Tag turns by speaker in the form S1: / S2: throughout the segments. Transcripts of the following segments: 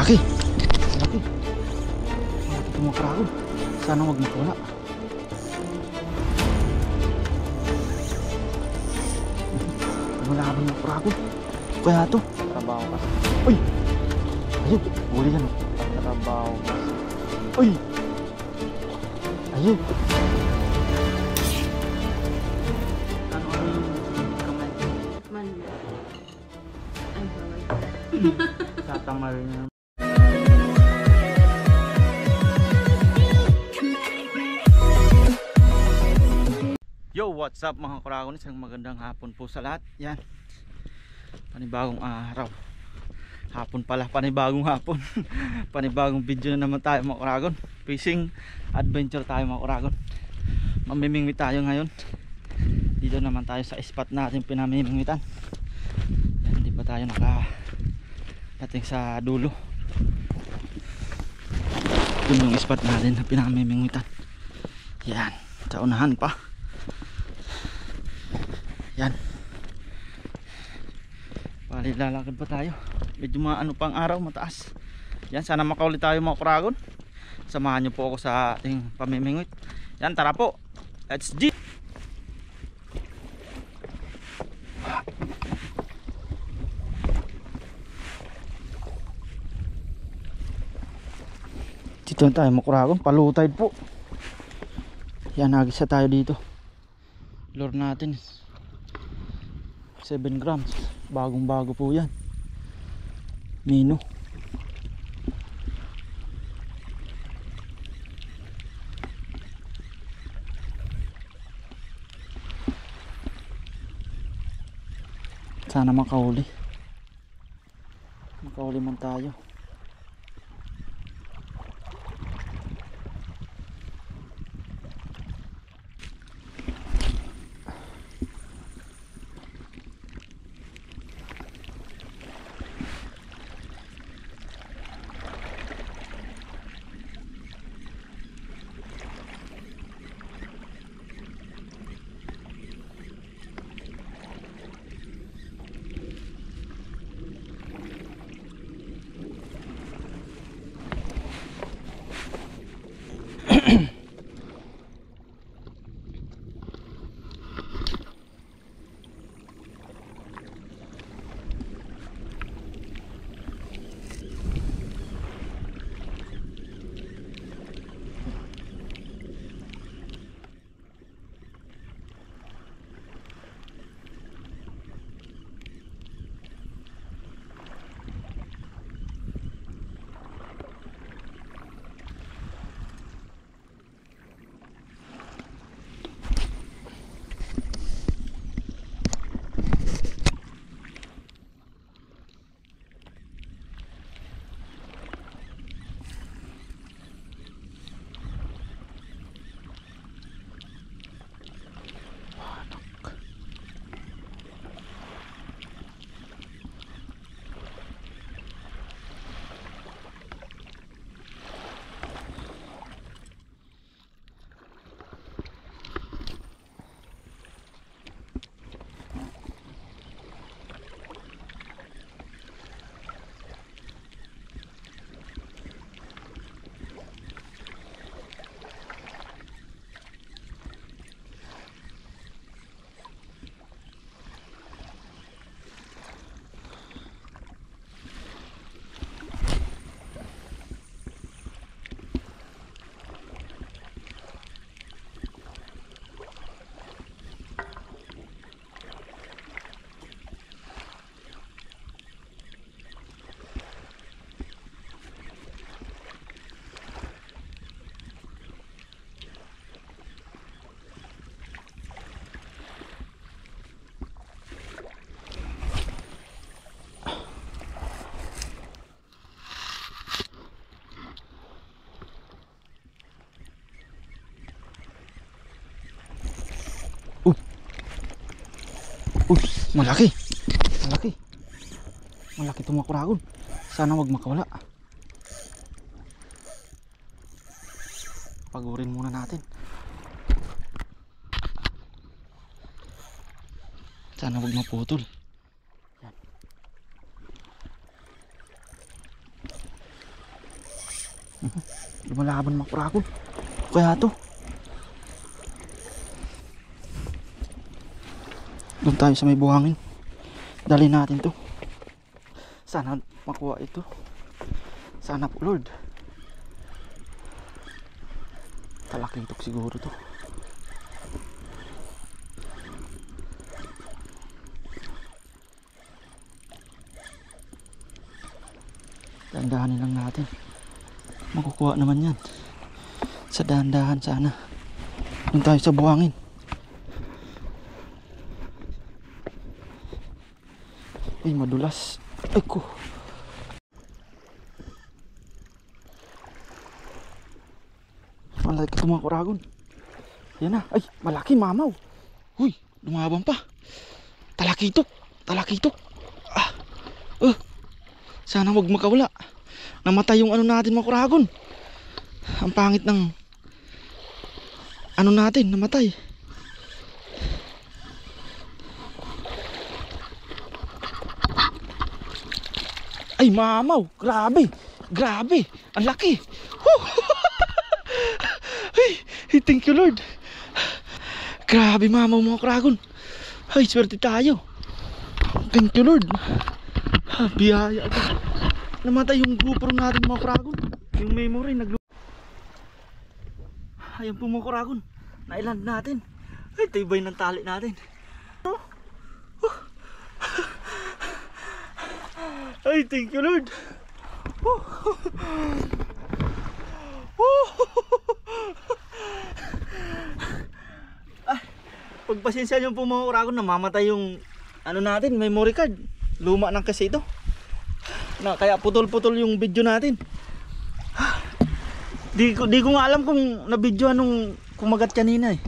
S1: Malaki. Malaki. Malaki itong mga kragon. Sana wag makawala. Wala ka mga kragon. Kaya ito.
S2: Trabaho kasi.
S1: Uy! Ayun. Huli yan.
S2: Trabaho kasi.
S1: Uy! Ayun.
S2: Ano yung kamay?
S3: Man. Ay, bawal.
S2: Tatangal niya.
S1: Yo, what's up mga kragon? Isang magandang hapon po sa lahat. Yan. Panibagong araw. Hapon pala, panibagong hapon. Panibagong video na naman tayo mga kragon. Fishing adventure tayo mga kragon. Mamimingwit tayo ngayon. Dito naman tayo sa spot natin pinamimingwitan. Yan, hindi pa tayo nakadating sa dulo. Yun yung spot natin na pinamimingwitan. Yan, sa unahan pa. Yan. Bali lalakad pa tayo. Medyo maano pang araw, mataas. Yan, sana makauli tayo mga kragon. Samahan niyo po ako sa ating pamimingwit. Yan, tara po. Let's go. Dito na tayo mga kragon, palutide po. Yan, nagisa tayo dito. Lure natin 7 grams, bagong bago po yan. Mino. Sana makahuli man tayo. Malaki. Malaki. Malaki itong mga kragon. Sana wag makawala. Pagurin muna natin. Sana wag maputol. Yan. malaban mga kuragon. Kaya to. Doon tayo sa may buhangin. Dali natin to. Sana makuha ito. Sana po Lord. Talakitok siguro to. Dahan-dahanin lang natin. Makukuha naman yan. Sa dahan-dahan sana. Doon tayo sa buhangin. Ay madulas. Ay ko. Malaki ito mga kuragon. Yan na. Ay malaki mamaw. Uy lumabang pa. Talakitok. Talakitok. Sana wag makawala. Namatay yung ano natin mga kuragon. Ang pangit ng ano natin namatay. Ay mamaw. Grabe. Grabe. Ang laki. Ay, thank you Lord. Grabe mamaw mga kuragon. Ay swerte tayo. Thank you Lord. Biyaya agad. Namatay yung GoPro natin mga kuragon. Yung memory ayan po mga kuragon. Nailand natin. Ay tibay ng tali natin. Ay thank you Lord. Pagpasensya nyo po mga kuragon. Namamatay yung ano natin memory card. Luma ng kasi ito na kaya putol-putol yung video natin. Di ko nga alam kung na-videoan nung kumagat kanina eh.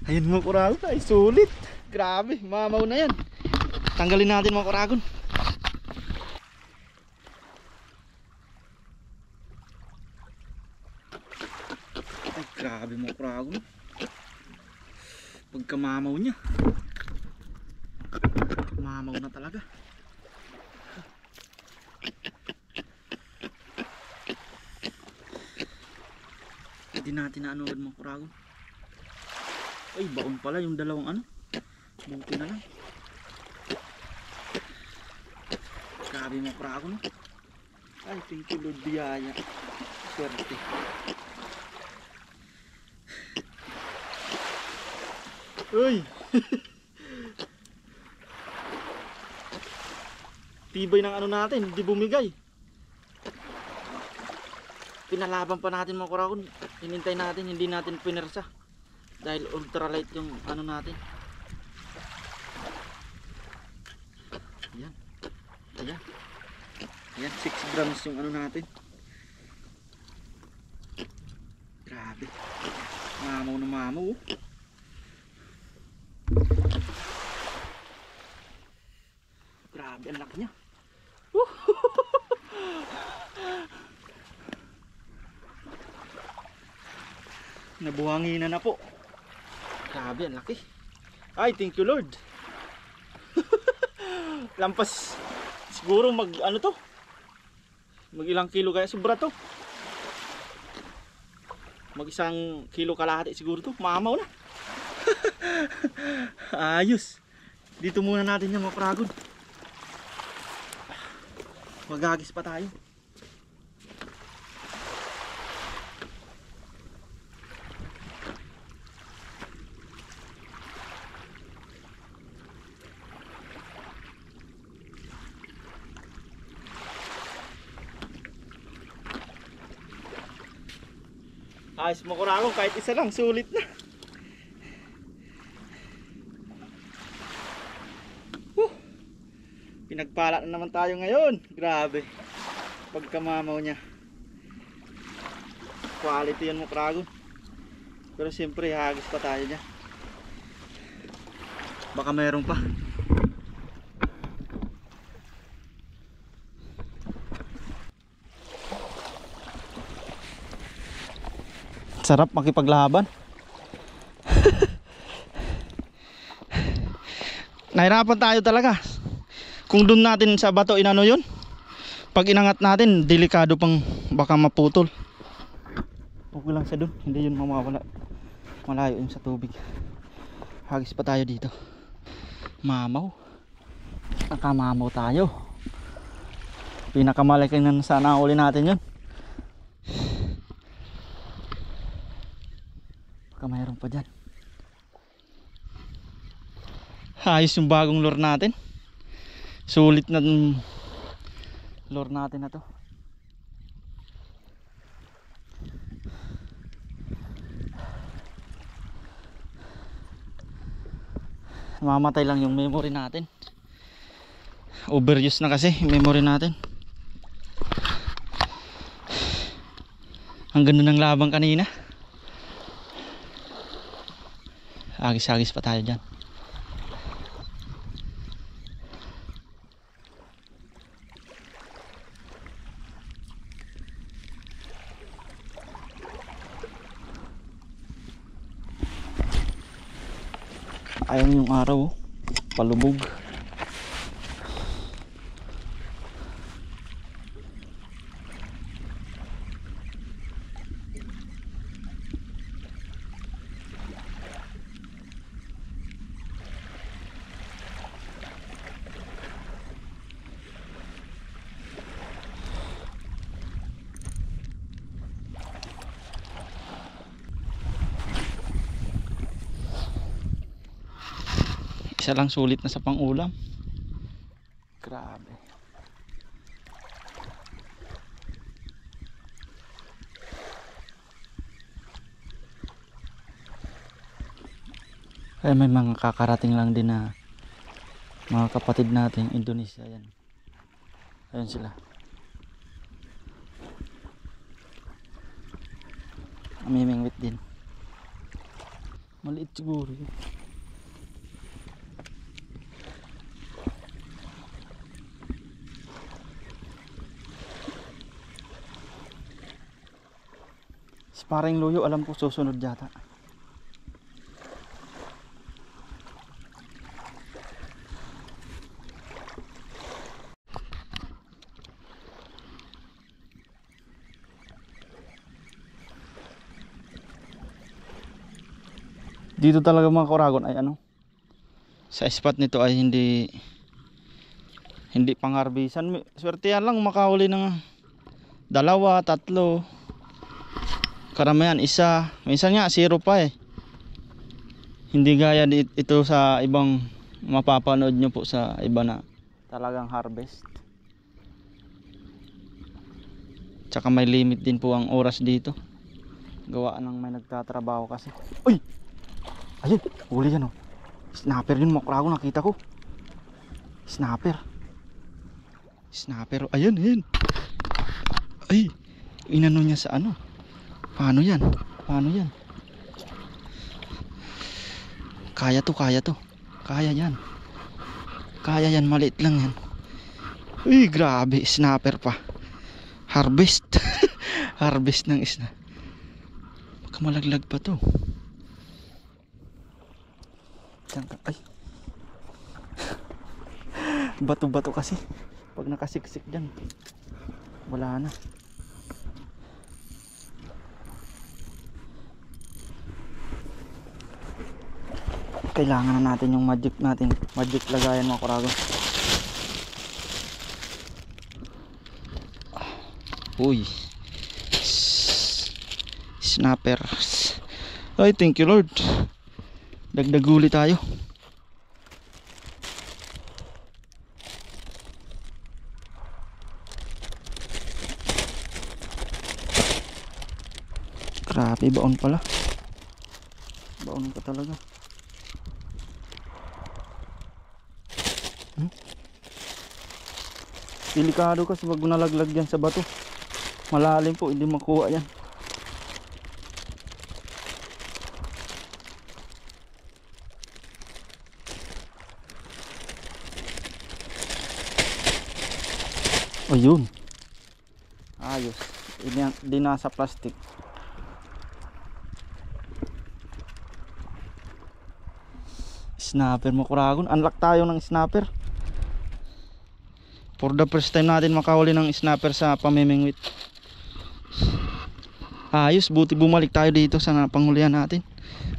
S1: Ayun mga kuragon, ay sulit. Grabe, mamaw na yan. Tanggalin natin mga kuragon. Ay grabe mga kuragon. Pagka mamaw niya, mamaw na talaga. Hindi natin na ano mga kuragon. Ay baon pala yung dalawang ano. Buti na lang. Grabe mga kuragon. Ay thank you Lord biyaya. Swerte. Uy. Tibay ng ano natin, hindi bumigay. Pinalaban pa natin mga kuragon. Hinintay natin, hindi natin pinersa. Dahil ultralight yung ano natin. Ayan. Ayan. Ayan, 6 grams yung ano natin. Grabe. Mamaw na mamaw. Grabe, ang laki niya. Nabuhanginan na po. Grabe, ang laki. Ay, thank you Lord. Lampas siguro mag ano to. Mag ilang kilo kaya sobra to. Mag 1 kilo kalahati siguro to. Mamaw na. Ayos. Dito muna natin yung mga kuragon. Magagis pa tayo. Ayos mo kuragon, kahit isa lang sulit na. Pinagpala na naman tayo ngayon. Grabe. Pagkamamaw niya. Quality yan mo kuragon. Pero siyempre hagis pa tayo niya. Baka mayroon pa. Sarap makipaglaban. Nahirapan tayo talaga. Kung doon natin sa bato inano yun, pag inangat natin delikado pang baka maputol. ilog lang siya dun, hindi yun mamawala, malayo yun sa tubig. Hagis pa tayo dito, mamaw, nakamamaw tayo. Pinakamalaki na sana uli natin yun. Baka mayroon pa dyan. Ayos yung bagong lure natin, sulit na lure natin na to. Mamatay lang yung memory natin, overuse na kasi yung memory natin. Ang ganda ng labang kanina. Agis-agis pa tayo dyan. Ayun yung araw, palubog. Isa lang sulit na sa pang-ulam. Grabe. Ay, may mga kakarating lang din na mga kapatid natin Indonesia yan. Ayun sila. Amimingwit din. Maliit siguro yun. Paring luyo, alam ko susunod yata. Dito talaga mga Kuragon ay ano, sa spot nito ay hindi pang-harbisan. Swerte yan lang makahuli ng 2, 3. Karamihan isa, minsan nga 0 pa eh. Hindi gaya ito sa ibang mapapanood nyo po sa iba na talagang harvest. Tsaka may limit din po ang oras dito, gawa ng may nagtatrabaho kasi. Uy! Ayun, huli yan oh. Snapper yun mga Kuragon, nakita ko. Snapper. Snapper, ayun, ayun. Ay, inano niya sa ano. Paano yan? Paano yan? Kaya to, kaya to. Kaya yan. Kaya yan, maliit lang yan. Uy, grabe, snapper pa. Harvest. Harvest ng isna. Baka malaglag pa to. Ay. Bato-bato kasi. Pag nakasiksik dyan, wala na. Kailangan na natin yung magic natin, magic lagayan mga Kuragon. Uy, snapper. Ay, thank you Lord, dagdag huli tayo. Grabe, baon pala, baon pa talaga. Delikado kasi pag nalaglag yan sa bato, malalim po, hindi makuha yan. Ayun, ayos, hindi nasa plastic. Snapper mga Kuragon, unlock tayo ng snapper. For the first time natin makahuli ng snapper sa pamimingwit. Ayos, buti bumalik tayo dito sa pangulihan natin.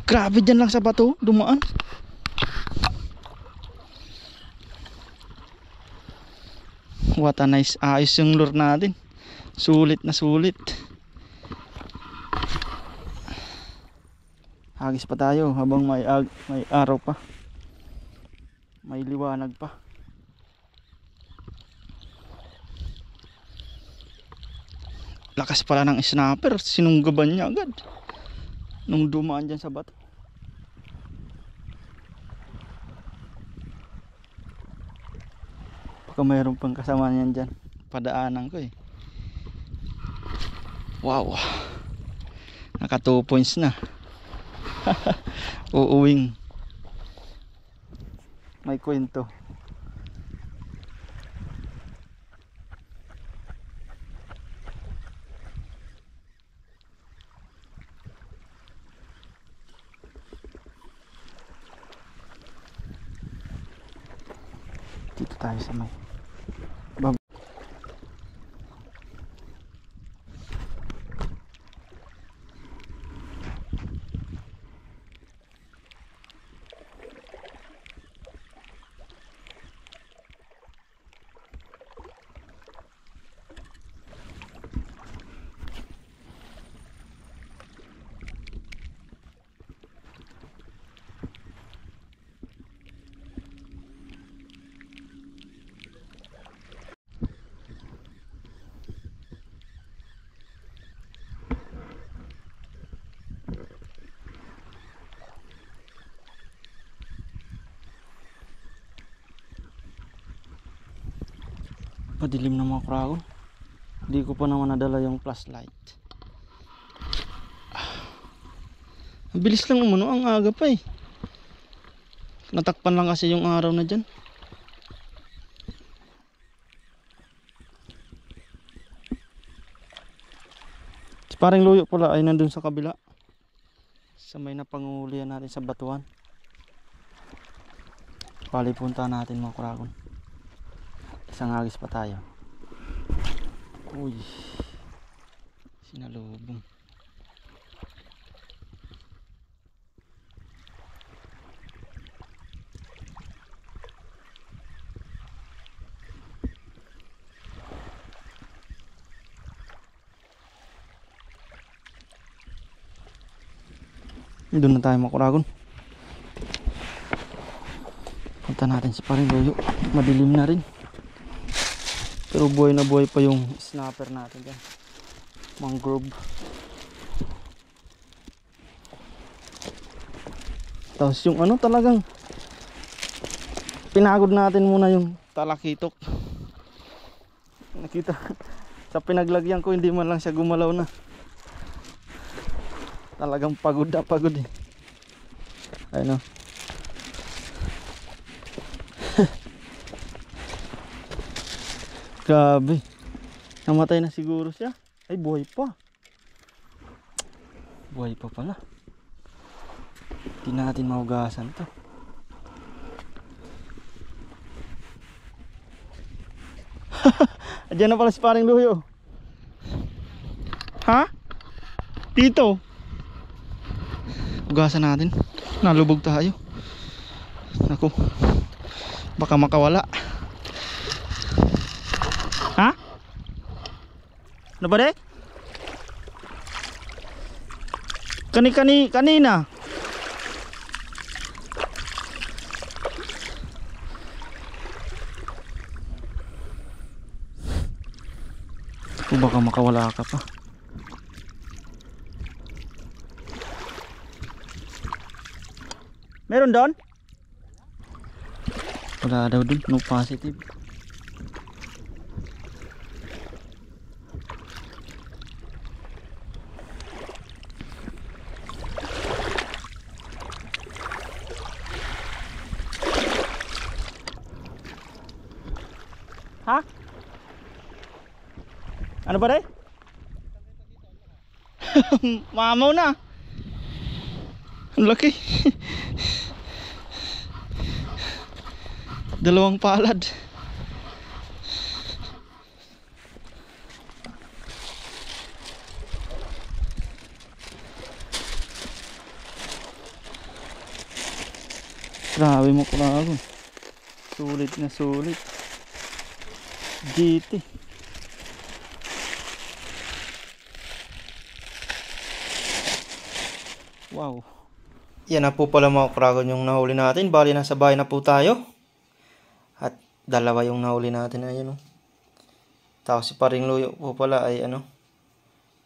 S1: Grabe dyan lang sa bato, dumaan. What a nice, ayos yung lure natin. Sulit na sulit. Hagis pa tayo habang may araw pa. May liwanag pa. Lakas pala ng snapper, sinunggaban niya agad nung dumaan dyan sa bato. Baka mayroon pang kasama niyan dyan, padaanan ko eh. Wow, naka 2 points na. Uuwing may kwento. Dito tayo sa may padilim na mga kragon. Hindi ko pa naman nadala yung flashlight. Ang bilis lang umano, ang aga pa eh. Natakpan lang kasi yung araw na dyan. Si paring luyo pala ay nandun sa kabila, sa may napangulihan natin sa batuan. Palipunta natin mga kragon. Isang hagis pa tayo. Uy, sinalubong. Doon na tayo mga kuragon. Punta natin si paring luyo. Madilim na rin. Pero buhay na buhay pa yung snapper natin dyan. Mangrove. Tapos yung ano talagang pinagod natin muna yung talakitok. Nakita sa pinaglagyan ko hindi man lang siya gumalaw na. Talagang pagod na pagod eh. Ayun o. Grabe. Namatay na siguro siya. Ay buhay pa. Buhay pa pala. Hindi natin mahugasan to. Diyan na pala si paring luyo. Ha? Dito. Hugasan natin. Nalubog tayo. Naku. Baka makawala. Ha? Ano ba de? Kanina. O baka makawala ka pa. Meron doon? Wala daw doon, no positive. Ha? Ano ba rin? Mamaw na. Ang laki. Dalawang palad. Grabe mo kuragon. Sulit na sulit. GT. Wow. Yan na po pala mga kuragon yung nahuli natin. Bali nasa bahay na po tayo. At dalawa yung nahuli natin. Ayun o. Tapos si Paring Luyo po pala ay ano.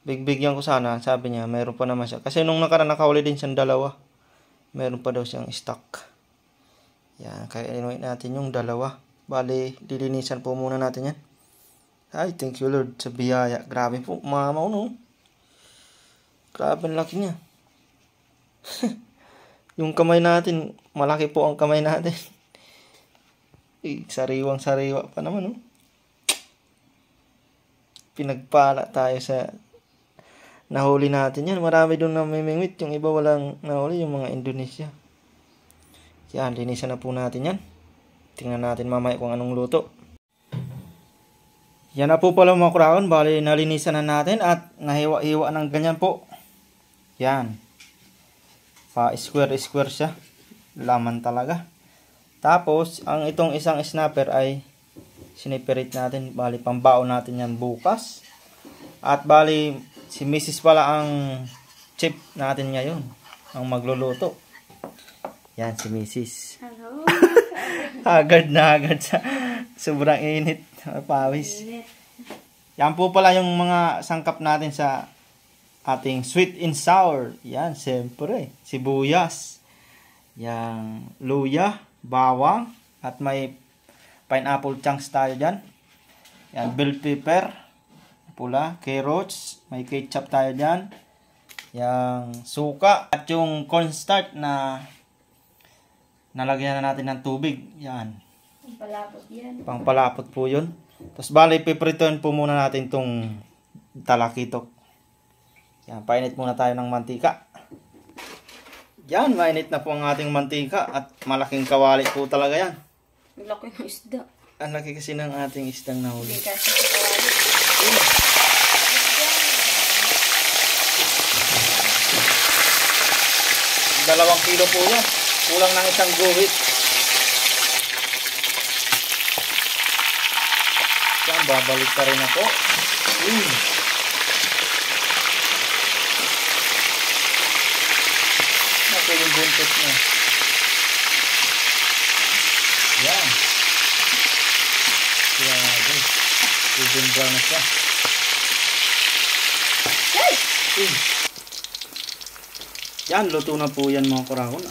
S1: Bigbigyan ko sana. Sabi niya mayroon pa naman siya. Kasi nung nakaraan nakahuli din siyang dalawa. Mayroon pa daw siyang stock. Yan. Kaya inuwi natin yung dalawa. Bali lilinisan po muna natin yan. Ay thank you Lord sa biyaya. Grabe po mama no. Grabe ang laki niya. Yung kamay natin. Malaki po ang kamay natin. Sariwang sariwa pa naman no. Pinagpala tayo sa nahuli natin yan. Marami doon na mimingwit. Yung iba walang nahuli. Yung mga Indonesia. Yan. Linisan na po natin yan. Tingnan natin mamaya kung anong luto. Yan na po pala mga kuragon. Bali nalinisan na natin. At nahiwa-hiwa ng ganyan po. Yan. Pa square siya. Laman talaga. Tapos ang itong isang snapper ay siniperate natin. Bali pambao natin yan bukas. At bali si Mrs. pala ang chef natin ngayon. Ang magluluto. Yan si Mrs.
S3: Hello.
S1: Hagard na hagard sa sobrang init. Pawis. Yan po pala yung mga sangkap natin sa ating sweet and sour. Yan, siyempre. Sibuyas. Yang luya, bawang. At may pineapple chunks tayo dyan. Yan, bell pepper. Pula, carrots, may ketchup tayo dyan. Yang suka at yung cornstarch na nalagyan na natin ng tubig. Yan.
S3: Pangpalapot yan.
S1: Pangpalapot po yun. Tapos bali, pipritoin po muna natin tong talakitok. Yan, painit muna tayo ng mantika. Yan, mainit na po ang ating mantika at malaking kawali po talaga yan.
S3: Ang laki ng isda.
S1: Ang laki kasi ng ating isdang nahuli.
S3: Hindi kasi kawali.
S1: 2 kilo po yan. Kulang ng isang guhit. Yan, babalik ka rin na po. Naku yung buntot niya. Yan. Grabe. Golden brown na siya. Yan, luto na po yan mga kuragon.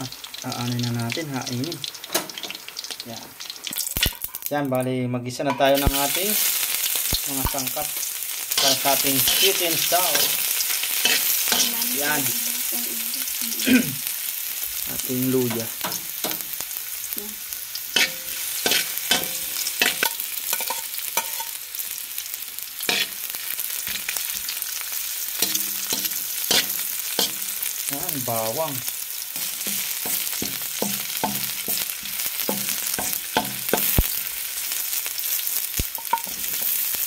S1: At aanin na natin, hainin. Yan. Yan, bali mag-isa na tayo ng ating mga sangkap sa ating sweet and sour. Yan. Ating luya. Yan, bawang.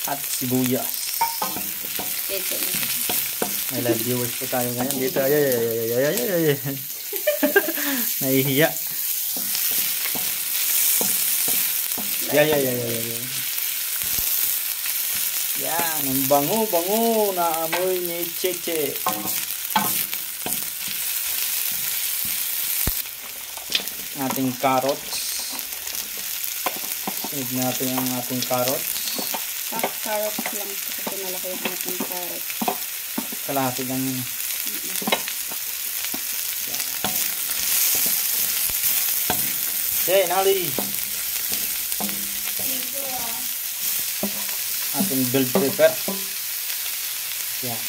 S1: At sibuyas. May live viewers po tayo ngayon dito. Ay. Nahihiya. Ay. Yan, ang bango-bango na amoy ni Cheche. Ating carrots. Sunod natin ang ating carrots.
S3: Carrots lang kasi malaki yung ating carrots.
S1: Kalahati lang yun. Okay, nali. Ating bell pepper. Yan.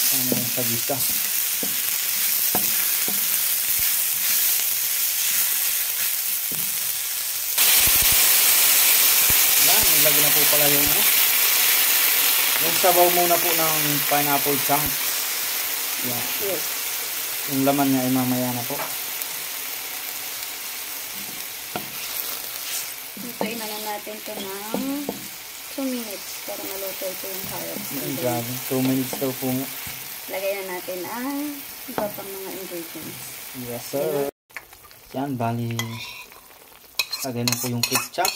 S1: Ano yung sagita. Lagyan na po pala yung yung sabaw muna po ng pineapple chunks. Yan.
S3: Yes.
S1: Yung laman niya ay mamaya na po.
S3: Lutuin na lang natin ito ng 2 minutes para maluto ito yung carrots.
S1: Grabe, 2 minutes daw po nga.
S3: Lagay na natin ang Iba pang mga ingredients.
S1: Yes, sir. Yan, bali. Lagay na po yung ketchup.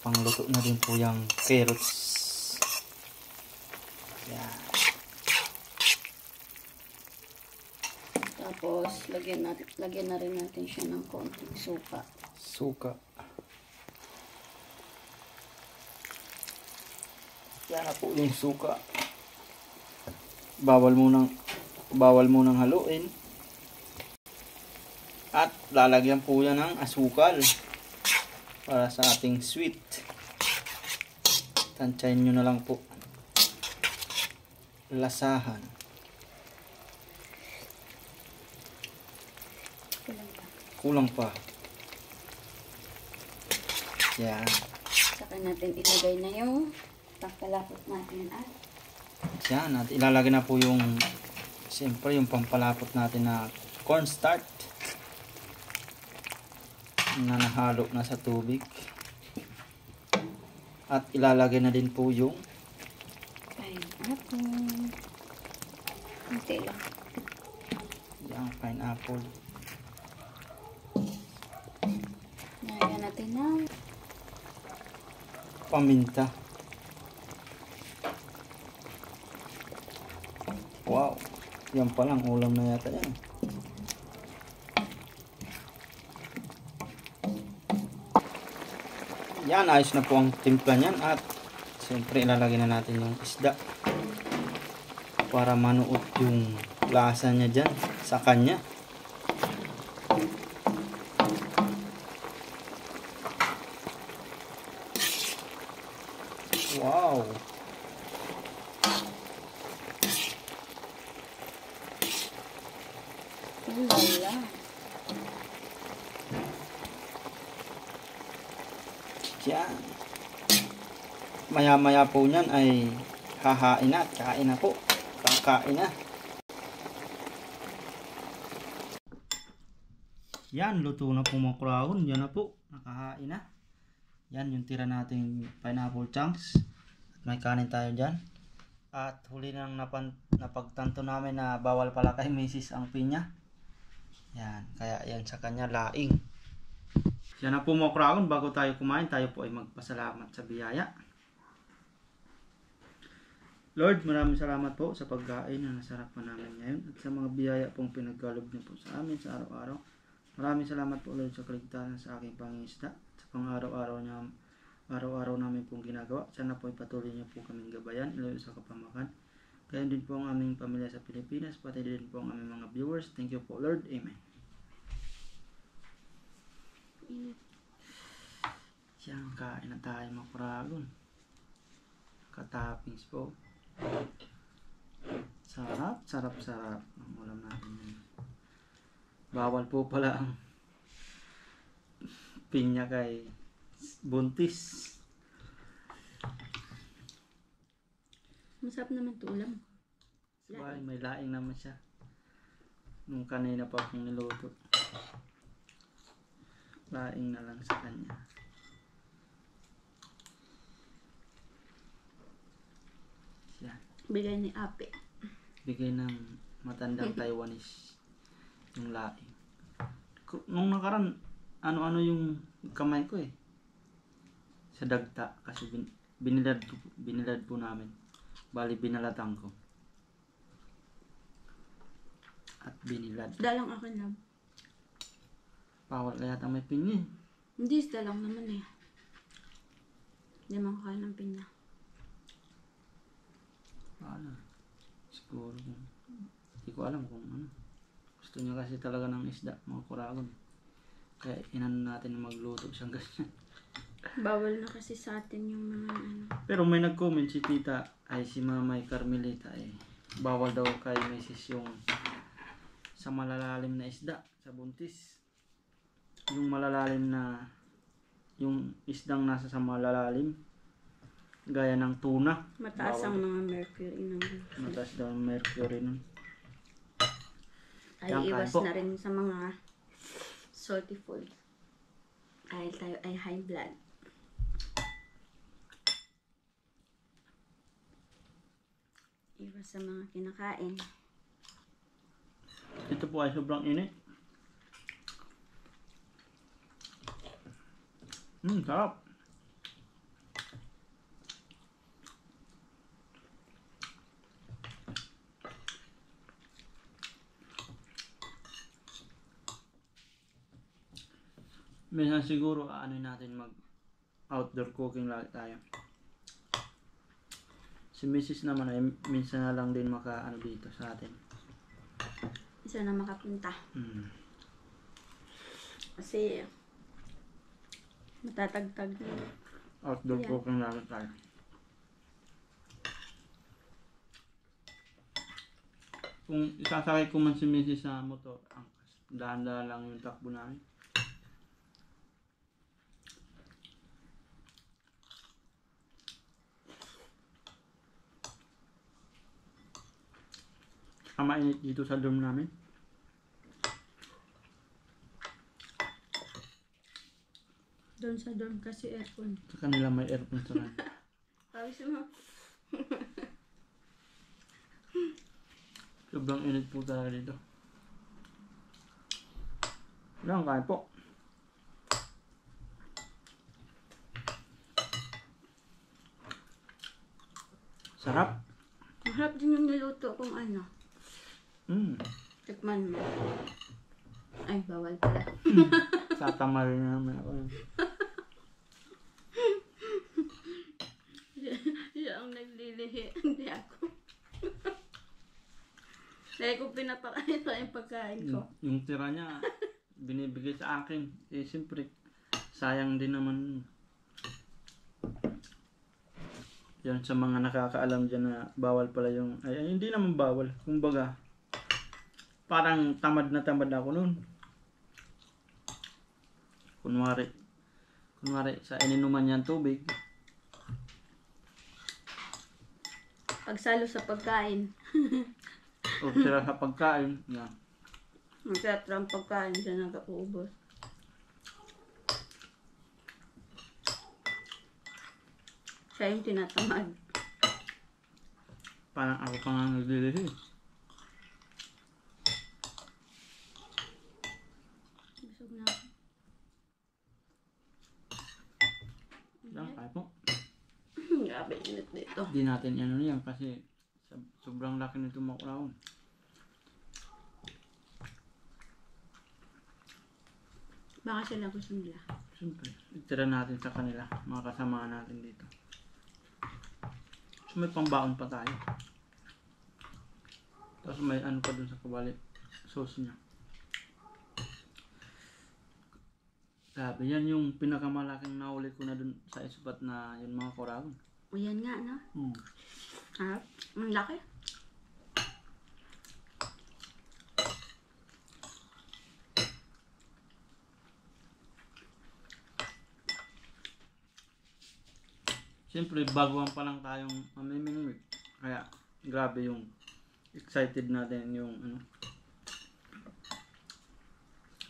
S1: Pangluto na din po yung carrots. Yan.
S3: Tapos, lagyan na rin natin siya ng konting suka.
S1: Suka. Yan na po yung suka. Bawal munang haluin. At lalagyan po yan ng asukal para sa ating sweet. Tansyahin nyo na lang po. Lasahan. Kulang pa. Yan.
S3: Saka natin ilagay na yung pampalapot natin at
S1: Yan. At ilalagay na po yung siyempre yung pampalapot natin na cornstarch na nahalo na sa tubig. At ilalagay na din po yung
S3: pineapple. Kunti lang.
S1: yung pineapple.
S3: Lagyan natin ng
S1: Paminta. Wow. Yan palang ulam na yata yan. Yan, ayos na po ang timpla niyan at siyempre ilalagay na natin yung isda para manuot yung lasa niya dyan sa kanya. Wow.
S3: ulala.
S1: Yan. Maya-maya po niyan ay hahain na at kain na po. Kakain na. Yan, luto na po mga kurahon. Yan na po. Nakahain na. Yan yung tira nating pineapple chunks. At may kanin tayo dyan. At huli nang napagtanto namin na bawal pala kay Mrs. ang pinya. Yan. Kaya yan sa kanya laing. Yan na po mga kurahon. Bago tayo kumain, tayo po ay magpasalamat sa biyaya. Lord, maraming salamat po sa pagkain na nasarap pa namin ngayon at sa mga biyaya pong pinagkaloob niyo po sa amin sa araw-araw. Maraming salamat po Lord sa kaligtasan sa aking pangingisda at sa pang-araw-araw namin pong ginagawa. Sana po ipatuloy niyo po kaming gabayan, ilayo sa kapamakan. Kaya din po ang aming pamilya sa Pilipinas, pati din po ang aming mga viewers. Thank you po Lord. Amen. Yan, kain na tayo mga kuragon. Katapings po. Sarap, sarap, sarap. Ang ulam natin yan. Bawal po pala ang pinya kay buntis.
S3: Masarap naman ito ulam.
S1: Sabay, may laing naman siya. Nung kanina pa akong niluto. Laing na lang sa kanya. Yan.
S3: Bigay ni Ape.
S1: Bigay ng matandang Taiwanese yung laing. Nung nakaraan, ano-ano yung kamay ko eh. Sa dagta. Kasi binilad po namin. Bali binalatang ko. At binilad.
S3: Dalang akin lang.
S1: Bawal kaya yata may pinya eh.
S3: Hindi, dalang naman eh. Hindi man kaya ng pinya.
S1: Wala. Siguro kung hindi ko alam kung ano. Gusto niya kasi talaga ng isda, mga kuragon. Kaya inano natin na magluto siyang ganyan.
S3: Bawal na kasi sa atin yung mga ano.
S1: Pero may nag-comment si tita, ay si Mamay Carmelita eh. Bawal daw kay Mrs. yung sa malalalim na isda, sa buntis. Yung malalalim na, yung isdang nasa sa malalalim. Gaya ng tuna.
S3: Mataas ang mga mercury ng
S1: Mataas daw ang mercury nun.
S3: ay
S1: Yan,
S3: iwas
S1: kain po.
S3: na rin sa mga salty food. Dahil tayo ay high blood. Iwas sa mga kinakain.
S1: Ito po ay sobrang init. Sarap. Minsan siguro ano natin mag outdoor cooking lagi tayo. Si Mrs. naman ay minsan na lang din maka ano dito sa atin.
S3: Isa na makapunta. Kasi matatagtag na.
S1: Outdoor
S3: Yeah.
S1: cooking lagi tayo. Kung isasakay ko man si Mrs. sa motor, dahan-dahan lang yung takbo namin. Mainit dito sa dorm namin.
S3: Doon sa dorm kasi aircon.
S1: Sa kanila may aircon sa kanila.
S3: Pawis mo.
S1: Sobrang init po talaga dito. Lang, kain po. Sarap.
S3: Maharap din yung niluto kung ano. Tikman mo. Ay, bawal pala.
S1: Tatamarin na naman ako.
S3: Siya ang naglilihi. Hindi ako. Dahil ko pinapakain sa yung pagkain ko.
S1: Yung tira niya, binibigay sa akin. Eh, siyempre, sayang din naman. Yan sa mga nakakaalam dyan na bawal pala yung... Ay, hindi naman bawal. Kumbaga, parang tamad na tamad ako nun. Kunwari sa ininuman niyang tubig.
S3: Pagsalo sa pagkain.
S1: O tira sa pagkain. Yan.
S3: Magkatra ang pagkain siya nagkaubos. Siya yung tinatamad.
S1: Parang ako pa nga naglilihi.
S3: Busog na ako.
S1: Yan, kaya po.
S3: Grabe, init dito.
S1: Hindi natin ano yan kasi sobrang laki nito makulawon.
S3: Baka sila gusto nila.
S1: Siyempre, itira natin sa kanila, mga kasama natin dito. So may pambaon pa tayo. Tapos may ano pa dun sa kabali, sauce niya. Sabi, yan yung pinakamalaking nahuli ko na dun sa ispat na yung mga koragon.
S3: O yan nga, no? Ha? Ang laki.
S1: Siyempre, baguhan pa lang tayong mamimingwit. Kaya, grabe yung excited natin yung ano,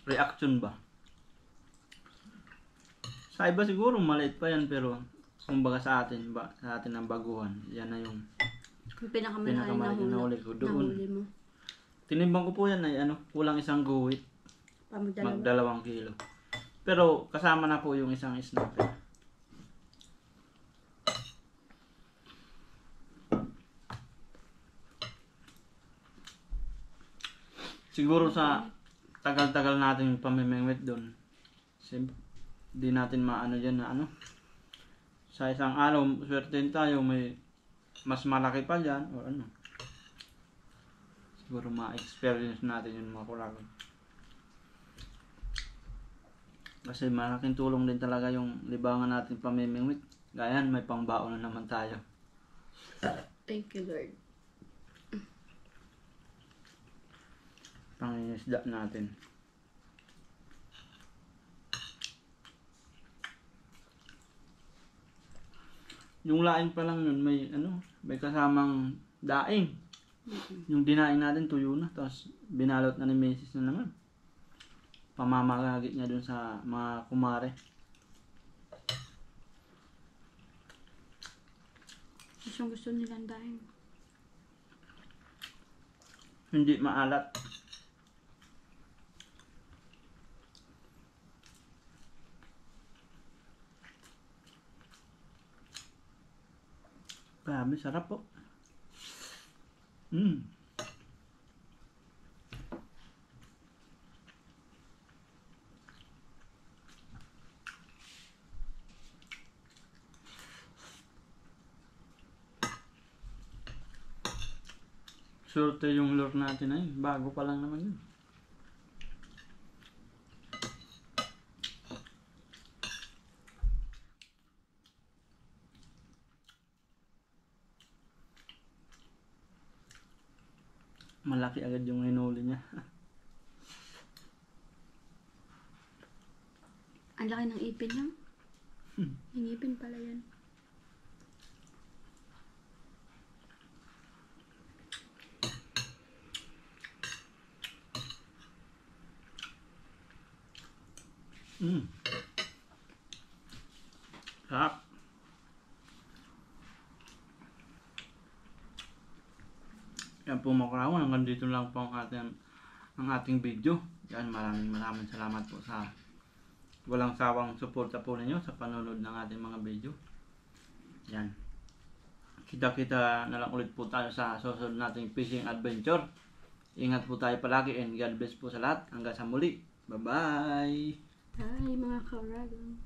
S1: reaction ba. Sa iba siguro maliit pa yan pero kumbaga sa atin ang baguhan. Yan na yung
S3: Yung pinakamalaki
S1: pinakamalaki na huli ko doon.
S3: Nahuli mo.
S1: Tinimbang ko po yan ay ano, kulang isang guhit,
S3: Pamadalawa.
S1: mag 2 kilo. Pero kasama na po yung isang snapper. Siguro sa tagal-tagal natin pamimingwit doon. Di natin maano dyan na ano. Sa isang araw, swertein tayo may mas malaki pa dyan o ano. Siguro ma-experience natin yung mga kuragon. Kasi malaking tulong din talaga yung libangan natin pamimingwit. Gayan, may pangbaon na naman tayo.
S3: Thank you, Lord.
S1: Pangingisda natin. Yung laing pa lang yun, may ano, may kasamang daing. Yung dinaing natin tuyo na, tapos binalot na ni Mrs. na naman. Pamamagagit niya dun sa mga kumare.
S3: Gusto nilang dahil.
S1: Hindi maalat.
S2: Grabe, sarap po. Surte yung lure natin na yun. Bago pa lang naman yun. Malaki agad yung hinuli niya.
S3: Ang laki ng ipin lang. Yung ipin pala yan.
S2: Sarap. Yan po mga karawan, hanggang dito lang po ang ating video. Yan, maraming salamat po sa walang sawang suporta po ninyo sa panonood ng ating mga video. Yan. Kita-kita na lang ulit po tayo sa susunod nating fishing adventure. Ingat po tayo palagi and God bless po sa lahat. Hanggang sa muli. Bye-bye!
S3: Hi mga karagon.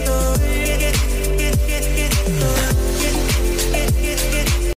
S4: Story.